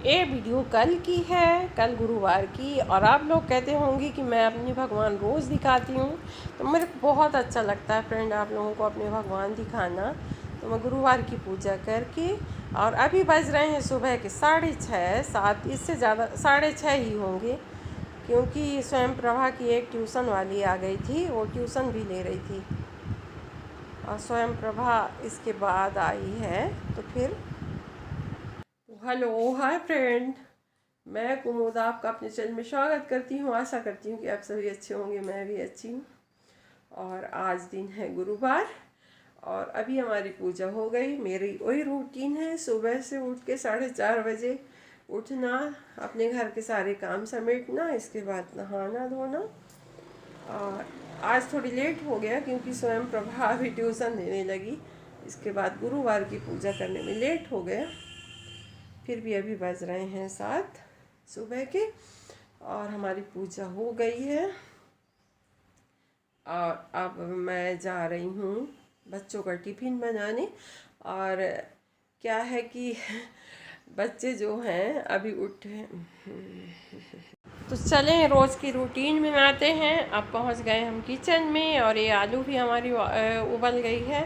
ये वीडियो कल की है, कल गुरुवार की। और आप लोग कहते होंगे कि मैं अपने भगवान रोज़ दिखाती हूँ, तो मेरे को बहुत अच्छा लगता है फ्रेंड आप लोगों को अपने भगवान दिखाना। तो मैं गुरुवार की पूजा करके, और अभी बज रहे हैं सुबह के 6:30 7, इससे ज़्यादा 6:30 ही होंगे, क्योंकि स्वयं प्रभा की एक ट्यूशन वाली आ गई थी, वो ट्यूशन भी ले रही थी और स्वयं प्रभा इसके बाद आई है। तो फिर हेलो हाय फ्रेंड, मैं कुमुद आपका अपने चैनल में स्वागत करती हूँ। आशा करती हूँ कि आप सभी अच्छे होंगे, मैं भी अच्छी हूँ। और आज दिन है गुरुवार और अभी हमारी पूजा हो गई। मेरी वही रूटीन है, सुबह से उठ के 4:30 बजे उठना, अपने घर के सारे काम समेटना, इसके बाद नहाना धोना। और आज थोड़ी लेट हो गया क्योंकि स्वयं प्रभा भी ट्यूशन देने लगी, इसके बाद गुरुवार की पूजा करने में लेट हो गया। फिर भी अभी बज रहे हैं 7 सुबह के और हमारी पूजा हो गई है। और अब मैं जा रही हूँ बच्चों का टिफ़िन बनाने। और क्या है कि बच्चे जो हैं अभी उठे, तो चलें रोज़ की रूटीन में आते हैं। अब पहुँच गए हम किचन में और ये आलू भी हमारी उबल गई है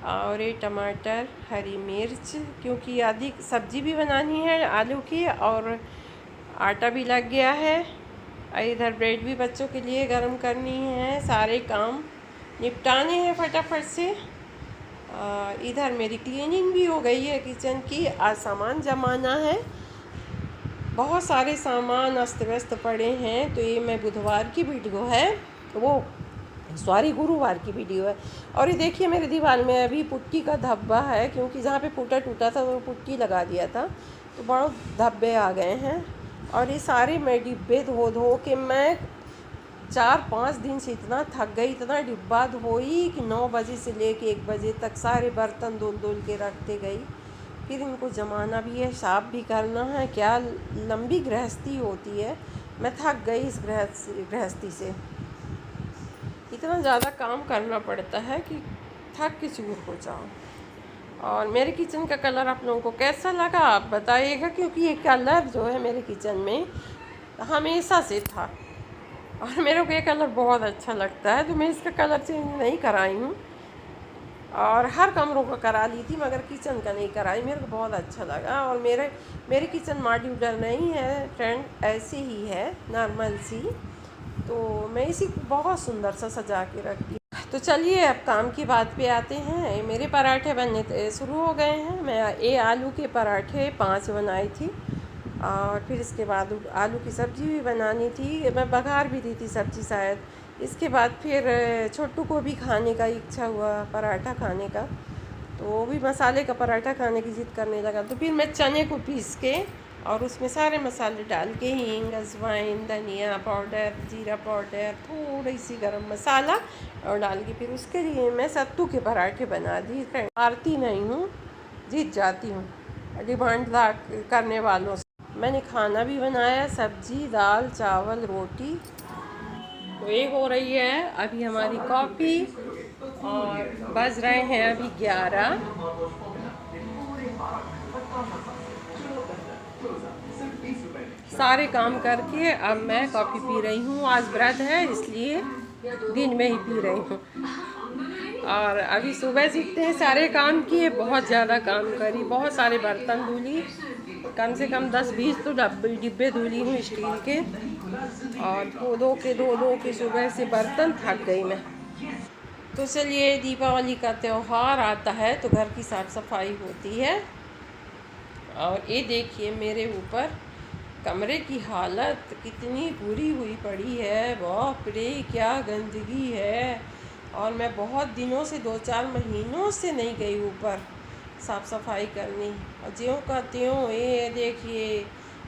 और ये टमाटर, हरी मिर्च, क्योंकि आधी सब्ज़ी भी बनानी है आलू की और आटा भी लग गया है। इधर ब्रेड भी बच्चों के लिए गरम करनी है, सारे काम निपटाने हैं फटाफट से। इधर मेरी क्लीनिंग भी हो गई है किचन की। आज सामान जमाना है, बहुत सारे सामान अस्त व्यस्त पड़े हैं। तो ये मैं बुधवार की वीडियो है, गुरुवार की वीडियो है। और ये देखिए मेरे दीवार में अभी पुट्टी का धब्बा है, क्योंकि जहाँ पे फूटा टूटा था तो पुट्टी लगा दिया था, तो बहुत धब्बे आ गए हैं। और ये सारे मैं डिब्बे धो धो के मैं 4-5 दिन से इतना थक गई, इतना डिब्बा धोई कि 9 बजे से लेके 1 बजे तक सारे बर्तन धुल धुल के रखते गई। फिर इनको जमाना भी है, साफ भी करना है। क्या लंबी गृहस्थी होती है, मैं थक गई इस गृहस्थी से। इतना ज़्यादा काम करना पड़ता है कि थक के चूर हो जाओ। और मेरे किचन का कलर आप लोगों को कैसा लगा आप बताइएगा, क्योंकि ये कलर जो है मेरे किचन में हमेशा से था और मेरे को ये कलर बहुत अच्छा लगता है, तो मैं इसका कलर चेंज नहीं कराई हूँ। और हर कमरों का करा ली थी मगर किचन का नहीं कराई, मेरे को बहुत अच्छा लगा। और मेरे किचन मॉड्यूलर नहीं है फ्रेंड, ऐसी ही है नॉर्मल सी, तो मैं इसी को बहुत सुंदर सा सजा के रखती। तो चलिए अब काम की बात पे आते हैं। मेरे पराठे बनने शुरू हो गए हैं। मैं ये आलू के पराठे 5 बनाई थी और फिर इसके बाद आलू की सब्ज़ी भी बनानी थी, मैं बघार भी दी थी सब्ज़ी शायद। इसके बाद फिर छोटू को भी खाने का इच्छा हुआ पराठा खाने का, तो वो भी मसाले का पराठा खाने की ज़िद करने लगा। तो फिर मैं चने को पीस के और उसमें सारे मसाले डाल के, हींग, अजवाइन, धनिया पाउडर, जीरा पाउडर, थोड़ी सी गरम मसाला और डाल के फिर उसके लिए मैं सत्तू के पराठे बना दी। हारती नहीं हूँ, जीत जाती हूँ डिमांड करने वालों से। मैंने खाना भी बनाया, सब्जी, दाल, चावल, रोटी। तो ये हो रही है अभी हमारी कॉफ़ी और बज रहे हैं अभी 11। सारे काम करके अब मैं कॉफ़ी पी रही हूँ। आज व्रत है इसलिए दिन में ही पी रही हूँ। और अभी सुबह से इतने सारे काम किए, बहुत ज़्यादा काम करी, बहुत सारे बर्तन धुली, कम से कम 10-20 तो डिब्बे धुली हूँ स्टील के। और धो धो के सुबह से बर्तन थक गई मैं। तो चलिए दीपावली का त्यौहार आता है तो घर की साफ़ सफाई होती है। और ये देखिए मेरे ऊपर कमरे की हालत कितनी बुरी हुई पड़ी है, बाप रे क्या गंदगी है। और मैं बहुत दिनों से 2-4 महीनों से नहीं गई ऊपर साफ़ सफाई करनी। और ज्यों का त्यों ये देखिए,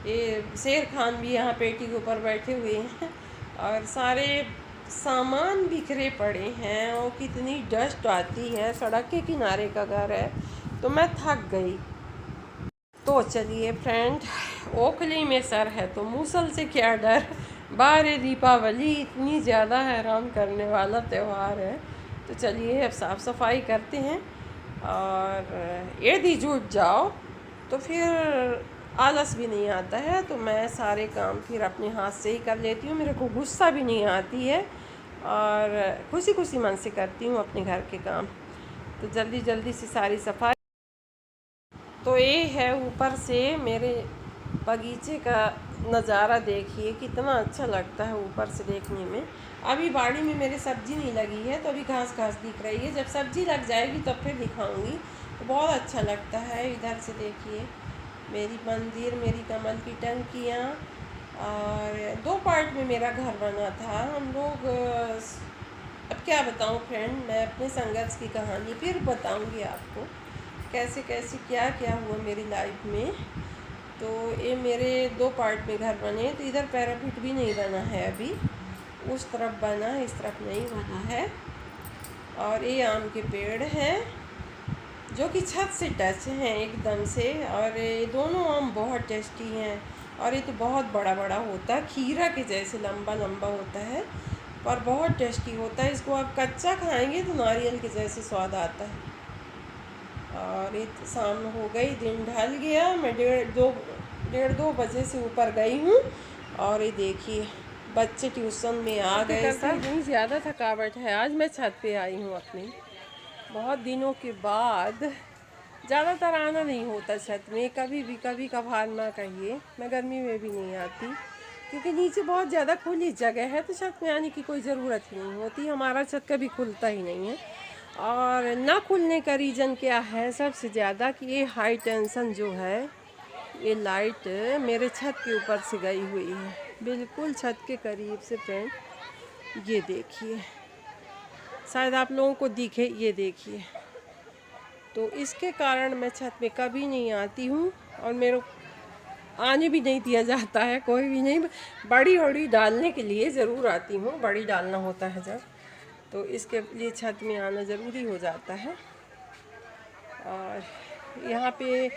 ये शेर खान भी यहाँ पेटी के ऊपर बैठे हुए हैं और सारे सामान बिखरे पड़े हैं और कितनी डस्ट आती है। सड़क के किनारे का घर है, तो मैं थक गई। तो चलिए फ्रेंड, ओखली में सर है तो मूसल से क्या डर। बारे दीपावली इतनी ज़्यादा हैरान करने वाला त्यौहार है। तो चलिए अब साफ़ सफाई करते हैं। और यदि जुट जाओ तो फिर आलस भी नहीं आता है, तो मैं सारे काम फिर अपने हाथ से ही कर लेती हूँ। मेरे को गुस्सा भी नहीं आती है और खुशी खुशी मन से करती हूँ अपने घर के काम। तो जल्दी जल्दी से सारी सफाई। तो ये है ऊपर से मेरे बगीचे का नज़ारा, देखिए कितना अच्छा लगता है ऊपर से देखने में। अभी बाड़ी में मेरे सब्ज़ी नहीं लगी है, तो अभी घास घास दिख रही है। जब सब्ज़ी लग जाएगी तब फिर दिखाऊंगी, तो बहुत अच्छा लगता है। इधर से देखिए मेरी मंदिर, मेरी कमल की टंकियाँ, और 2 पार्ट में मेरा घर बना था। हम लोग अब क्या बताऊँ फ्रेंड, मैं अपने संघर्ष की कहानी फिर बताऊँगी आपको, कैसे कैसे क्या क्या हुआ मेरी लाइफ में। तो ये मेरे 2 पार्ट में घर बने। तो इधर पैराफिट भी नहीं बना है अभी, उस तरफ बना है, इस तरफ नहीं बना है। और ये आम के पेड़ हैं जो कि छत से टच हैं एकदम से, और ये दोनों आम बहुत टेस्टी हैं। और ये तो बहुत बड़ा बड़ा होता है, खीरा के जैसे लंबा लंबा होता है, पर बहुत टेस्टी होता है। इसको आप कच्चा खाएंगे तो नारियल के जैसे स्वाद आता है। और ये शाम हो गई, दिन ढल गया। मैं डेढ़ दो बजे से ऊपर गई हूँ, और ये देखिए बच्चे ट्यूशन में आ गए सब। इतनी ज़्यादा थकावट है, आज मैं छत पे आई हूँ अपनी, बहुत दिनों के बाद। ज़्यादातर आना नहीं होता छत में, कभी कभार ना कहिए। मैं गर्मी में भी नहीं आती, क्योंकि नीचे बहुत ज़्यादा खुली जगह है, तो छत में आने की कोई ज़रूरत ही नहीं होती। हमारा छत कभी खुलता ही नहीं है। और ना खुलने का रीज़न क्या है सबसे ज़्यादा, कि ये हाई टेंशन जो है, ये लाइट मेरे छत के ऊपर से गई हुई है, बिल्कुल छत के करीब से फ्रेंड। ये देखिए, शायद आप लोगों को दिखे, ये देखिए। तो इसके कारण मैं छत पे कभी नहीं आती हूँ, और मेरे आने भी नहीं दिया जाता है, कोई भी नहीं। बड़ी बड़ी डालने के लिए ज़रूर आती हूँ, बड़ी डालना होता है जब, तो इसके लिए छत में आना ज़रूरी हो जाता है। और यहाँ पे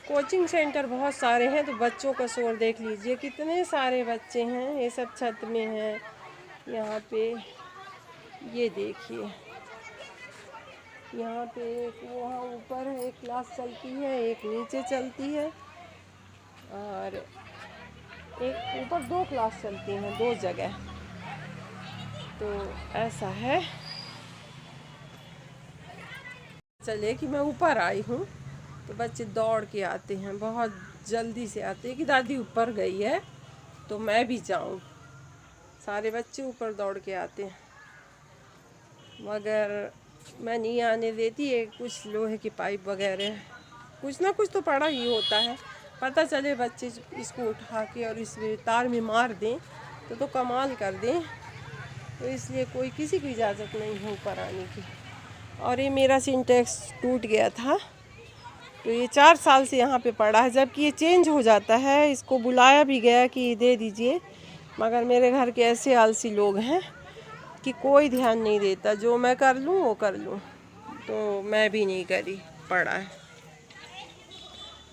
कोचिंग सेंटर बहुत सारे हैं, तो बच्चों का शोर देख लीजिए, कितने सारे बच्चे हैं। ये सब छत में हैं यहाँ पे, ये देखिए। यहाँ पे एक वहाँ ऊपर एक क्लास चलती है, एक नीचे चलती है, और एक ऊपर 2 क्लास चलती हैं, 2 जगह। तो ऐसा है। चलिए कि मैं ऊपर आई हूँ, तो बच्चे दौड़ के आते हैं, बहुत जल्दी से आते हैं कि दादी ऊपर गई है तो मैं भी जाऊँ। सारे बच्चे ऊपर दौड़ के आते हैं, मगर मैं नहीं आने देती है। कुछ लोहे की पाइप वगैरह, कुछ ना कुछ तो पड़ा ही होता है। पता चले बच्चे इसको उठा के और इसमें तार में मार दें तो कमाल कर दें। तो इसलिए कोई किसी की इजाज़त नहीं है ऊपर आने की। और ये मेरा सिंटेक्स टूट गया था, तो ये 4 साल से यहाँ पे पड़ा है, जबकि ये चेंज हो जाता है। इसको बुलाया भी गया कि दे दीजिए, मगर मेरे घर के ऐसे आलसी लोग हैं कि कोई ध्यान नहीं देता, जो मैं कर लूँ वो कर लूँ। तो मैं भी नहीं करी, पड़ा है।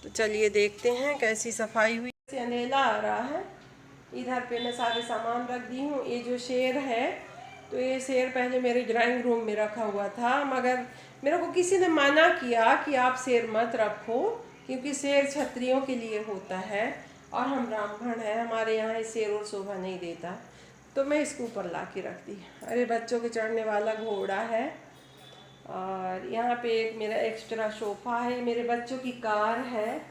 तो चलिए देखते हैं कैसी सफाई हुई। अंधेला आ रहा है। इधर पे मैं सारे सामान रख दी हूँ। ये जो शेर है, तो ये शेर पहले मेरे ड्राइंग रूम में रखा हुआ था, मगर मेरे को किसी ने मना किया कि आप शेर मत रखो, क्योंकि शेर क्षत्रियों के लिए होता है और हम ब्राह्मण हैं, हमारे यहाँ शेर और शोभा नहीं देता। तो मैं इसको ऊपर ला के रख दी। अरे बच्चों के चढ़ने वाला घोड़ा है, और यहाँ पे एक मेरा एक्स्ट्रा सोफ़ा है। मेरे बच्चों की कार है,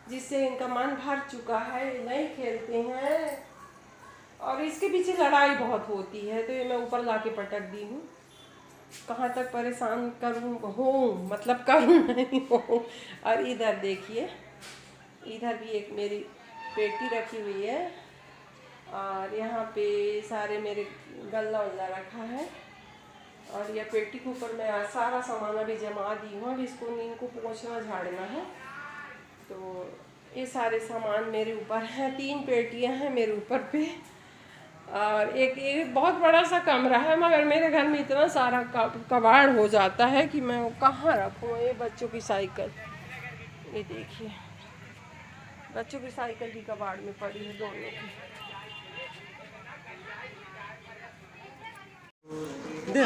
जिससे इनका मन भर चुका है, नहीं खेलते हैं, और इसके पीछे लड़ाई बहुत होती है। तो ये मैं ऊपर ला के पटक दी हूँ। कहाँ तक परेशान करूँ हूँ, मतलब करूँ नहीं हूँ। और इधर देखिए, इधर भी एक मेरी पेटी रखी हुई है, और यहाँ पे सारे मेरे गल्ला वल्ला रखा है। और यह पेटी के ऊपर मैं सारा सामान अभी जमा दी हूँ। अभी इसको नींद को पोंछना झाड़ना है। तो ये सारे सामान मेरे ऊपर हैं। 3 पेटियाँ हैं मेरे ऊपर पे, और एक बहुत बड़ा सा कमरा है, मगर मेरे घर में इतना सारा कबाड़ हो जाता है कि मैं वो कहाँ रखूँ। ये बच्चों की साइकिल, ये देखिए, बच्चों की साइकिल भी कबाड़ में पड़ी है, दोनों की। दे,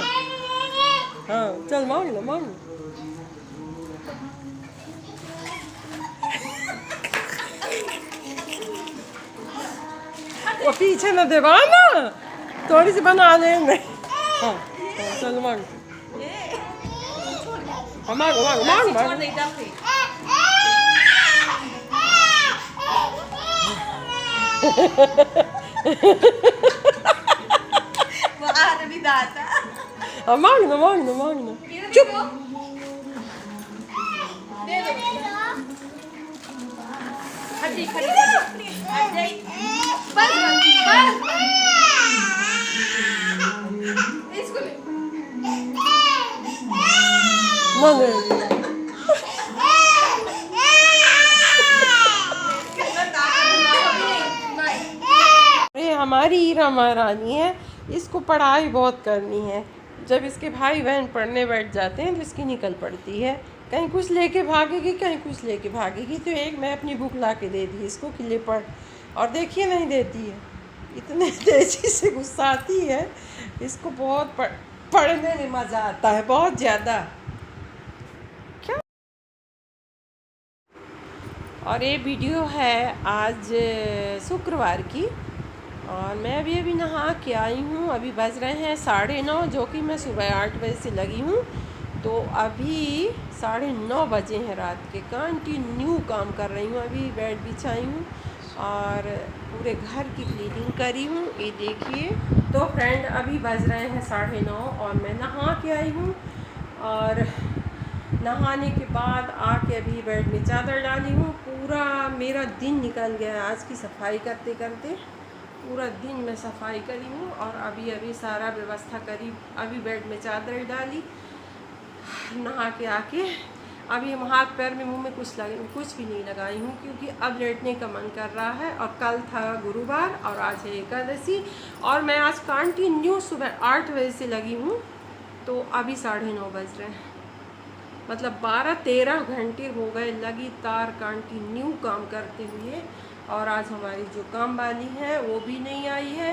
हाँ चल मांग लो, मांग लो। वो पीछे न देगा ना, थोड़ी सी बना लेंगे। हाँ, चलो मांग मांग मांग मांग मांग। मांग दो मांग दो मांग दो, चुप। ये हमारी हीरा महारानी है, इसको पढ़ाई बहुत करनी है। जब इसके भाई बहन पढ़ने बैठ जाते हैं तो इसकी निकल पड़ती है, कहीं कुछ लेके भागेगी कहीं कुछ लेके भागेगी। तो एक मैं अपनी बुक ला के दे दी इसको कि ले पढ़, और देखिए नहीं देती है, इतने तेज़ी से गुस्सा आती है इसको। बहुत पढ़ने में मज़ा आता है, बहुत ज़्यादा। क्या? और ये वीडियो है आज शुक्रवार की, और मैं अभी नहा के आई हूँ। अभी बज रहे हैं 9:30, जो कि मैं सुबह 8 बजे से लगी हूँ। तो अभी 9:30 बजे हैं रात के। कंटिन्यू काम कर रही हूँ। अभी बेड बिछाई हूँ और पूरे घर की क्लीनिंग करी हूँ, ये देखिए। तो फ्रेंड अभी बज रहे हैं 9:30 और मैं नहा के आई हूँ। और नहाने के बाद आके अभी बेड में चादर डाली हूँ। पूरा मेरा दिन निकल गया आज की सफाई करते करते। पूरा दिन मैं सफाई करी हूँ और अभी सारा व्यवस्था करी। अभी बेड में चादर डाली, नहा के आके अभी हम हाथ पैर में मुंह में कुछ भी नहीं लगाई हूँ, क्योंकि अब लेटने का मन कर रहा है। और कल था गुरुवार और आज है एकादशी, और मैं आज कंटिन्यू सुबह 8 बजे से लगी हूँ। तो अभी 9:30 बज रहे हैं, मतलब 12-13 घंटे हो गए लगातार कंटिन्यू काम करते हुए। और आज हमारी जो काम वाली है वो भी नहीं आई है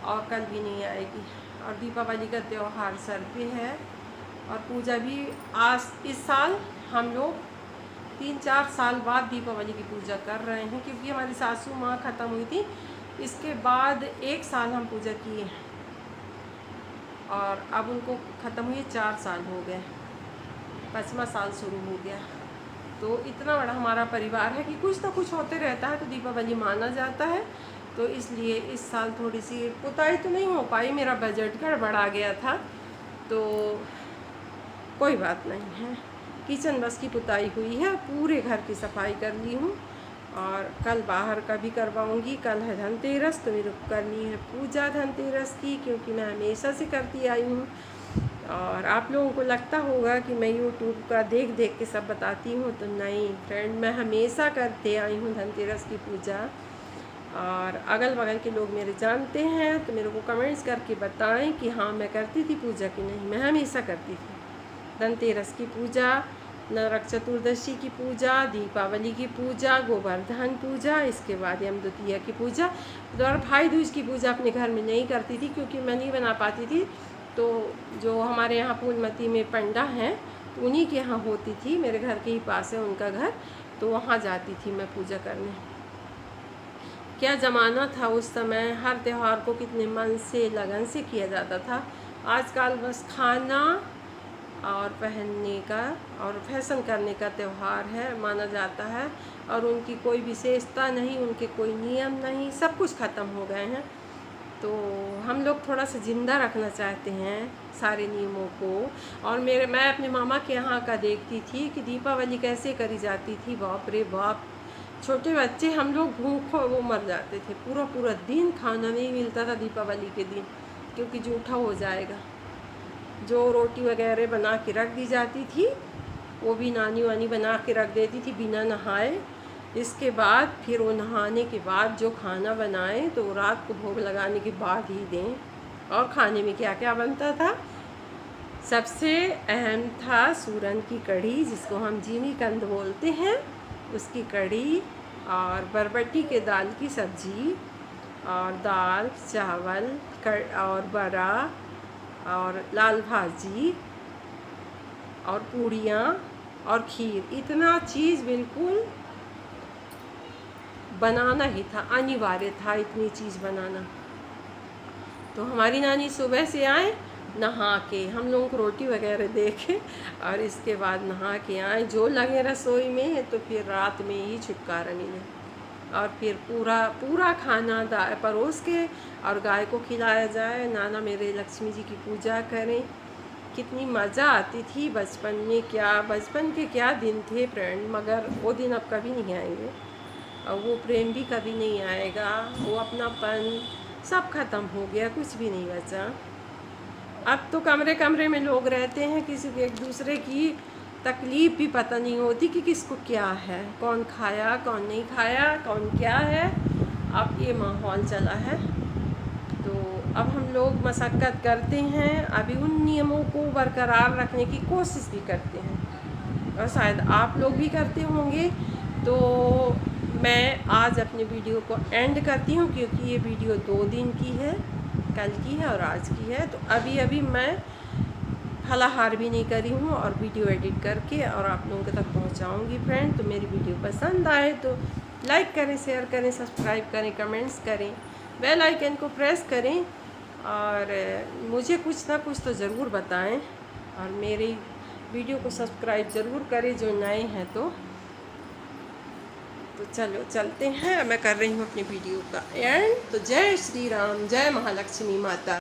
और कल भी नहीं आएगी। और दीपावली का त्यौहार सर पे है, और पूजा भी आज इस साल हम लोग 3-4 साल बाद दीपावली की पूजा कर रहे हैं, क्योंकि हमारी सासू माँ ख़त्म हुई थी। इसके बाद 1 साल हम पूजा किए और अब उनको ख़त्म हुए 4 साल हो गए, 5वां साल शुरू हो गया। तो इतना बड़ा हमारा परिवार है कि कुछ ना कुछ होते रहता है, तो दीपावली माना जाता है। तो इसलिए इस साल थोड़ी सी पुताई तो नहीं हो पाई, मेरा बजट गड़बड़ा गया था, तो कोई बात नहीं है। किचन बस की पुताई हुई है, पूरे घर की सफाई कर ली हूँ। और कल बाहर का भी करवाऊँगी। कल है धनतेरस, तो मेरे को करनी है पूजा धनतेरस की, क्योंकि मैं हमेशा से करती आई हूँ। और आप लोगों को लगता होगा कि मैं यूट्यूब का देख देख के सब बताती हूँ, तो नहीं फ्रेंड, मैं हमेशा करते आई हूँ धनतेरस की पूजा। और अगल बगल के लोग मेरे जानते हैं, तो मेरे को कमेंट्स करके बताएं कि हाँ मैं करती थी पूजा कि नहीं। मैं हमेशा करती थी धनतेरस की पूजा, नरक चतुर्दशी की पूजा, दीपावली की पूजा, गोवर्धन पूजा, इसके बाद यम द्वितीया की पूजा। और भाई दूज की पूजा अपने घर में नहीं करती थी, क्योंकि मैं नहीं बना पाती थी। तो जो हमारे यहाँ फूलमती में पंडा हैं, तो उन्हीं के यहाँ होती थी, मेरे घर के ही पास है उनका घर, तो वहाँ जाती थी मैं पूजा करने। क्या ज़माना था उस समय, हर त्यौहार को कितने मन से लगन से किया जाता था। आजकल बस खाना और पहनने का और फैशन करने का त्यौहार है माना जाता है, और उनकी कोई विशेषता नहीं, उनके कोई नियम नहीं, सब कुछ ख़त्म हो गए हैं। तो हम लोग थोड़ा सा ज़िंदा रखना चाहते हैं सारे नियमों को। और मैं अपने मामा के यहाँ का देखती थी कि दीपावली कैसे करी जाती थी। बाप रे बाप, छोटे बच्चे हम लोग भूखों वो मर जाते थे। पूरा पूरा दिन खाना नहीं मिलता था दीपावली के दिन, क्योंकि जूठा हो जाएगा। जो रोटी वगैरह बना के रख दी जाती थी, वो भी नानी वानी बना के रख देती थी बिना नहाए। इसके बाद फिर वो नहाने के बाद जो खाना बनाएं तो रात को भोग लगाने के बाद ही दें। और खाने में क्या क्या बनता था, सबसे अहम था सूरन की कढ़ी, जिसको हम जीनी कंद बोलते हैं, उसकी कढ़ी, और बरबट्टी के दाल की सब्ज़ी, और दाल चावल और बड़ा और लाल भाजी और पूड़ियाँ और खीर। इतना चीज़ बिल्कुल बनाना ही था, अनिवार्य था इतनी चीज़ बनाना। तो हमारी नानी सुबह से आए, नहा के हम लोगों को रोटी वगैरह दे के और इसके बाद नहा के आए, जो लगे रसोई में, तो फिर रात में ही छुटकारा मिले। और फिर पूरा पूरा खाना परोस के और गाय को खिलाया जाए। नाना मेरे लक्ष्मी जी की पूजा करें। कितनी मज़ा आती थी बचपन में, क्या बचपन के क्या दिन थे फ्रेंड, मगर वो दिन अब कभी नहीं आएंगे और वो प्रेम भी कभी नहीं आएगा, वो अपनापन सब ख़त्म हो गया, कुछ भी नहीं बचा। अब तो कमरे कमरे में लोग रहते हैं, किसी को एक दूसरे की तकलीफ़ भी पता नहीं होती कि किसको क्या है, कौन खाया कौन नहीं खाया, कौन क्या है। अब ये माहौल चला है। तो अब हम लोग मशक्क़त करते हैं, अभी उन नियमों को बरकरार रखने की कोशिश भी करते हैं और शायद आप लोग भी करते होंगे। तो मैं आज अपने वीडियो को एंड करती हूँ, क्योंकि ये वीडियो 2 दिन की है, कल की है और आज की है। तो अभी मैं फलाहार भी नहीं करी हूँ और वीडियो एडिट करके और आप लोगों तक पहुँचाऊँगी फ्रेंड। तो मेरी वीडियो पसंद आए तो लाइक करें, शेयर करें, सब्सक्राइब करें, कमेंट्स करें, बेल आइकन को प्रेस करें और मुझे कुछ ना कुछ तो ज़रूर बताएं और मेरी वीडियो को सब्सक्राइब ज़रूर करें जो नए हैं। तो चलो चलते हैं, मैं कर रही हूँ अपनी वीडियो का एंड। तो जय श्री राम, जय महालक्ष्मी माता।